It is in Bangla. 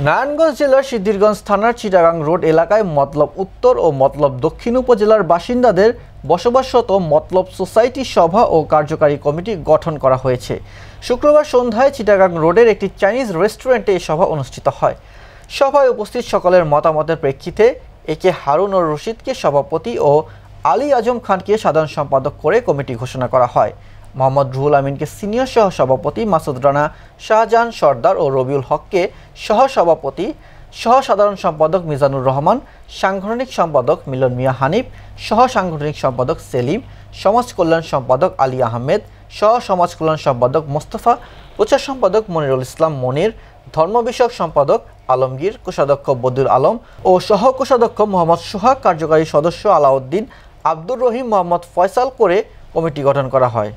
নারায়ণগঞ্জ জেলার সিদ্ধিরগঞ্জ থানার চিটাগাং রোড এলাকায় মতলব উত্তর ও মতলব দক্ষিণ উপজেলার বাসিন্দাদের বসবাসরত মতলব সোসাইটি সভা ও কার্যকারী কমিটি গঠন করা হয়েছে। শুক্রবার সন্ধ্যায় চিটাগাং রোডের একটি চাইনিজ রেস্টুরেন্টে এই সভা অনুষ্ঠিত হয়। সভায় উপস্থিত সকলের মতামতের প্রেক্ষিতে একে হারুনুর রশিদকে সভাপতি ও আলী আজম খানকে সাধারণ সম্পাদক করে কমিটি ঘোষণা করা হয়। মোহাম্মদ রুহুল আমিনকে সিনিয়র সহ সভাপতি, মাসুদ রানা, শাহজাহান সর্দার ও রবিউল হককে সহ সভাপতি, সহ সাধারণ সম্পাদক মিজানুর রহমান, সাংগঠনিক সম্পাদক মিলন মিয়া হানিফ, সহ সাংগঠনিক সম্পাদক সেলিম, সমাজ কল্যাণ সম্পাদক আলী আহমেদ, সহ সমাজ কল্যাণ সম্পাদক মোস্তফা, প্রচার সম্পাদক মনিরুল ইসলাম মনির, ধর্ম বিষয়ক সম্পাদক আলমগীর, কোষাধ্যক্ষ বদিউল আলম ও সহ কোষাধ্যক্ষ মোহাম্মদ সোহাগ, কার্যকারী সদস্য আলাউদ্দিন, আব্দুর রহিম, মোহাম্মদ ফয়সাল করে কমিটি গঠন করা হয়।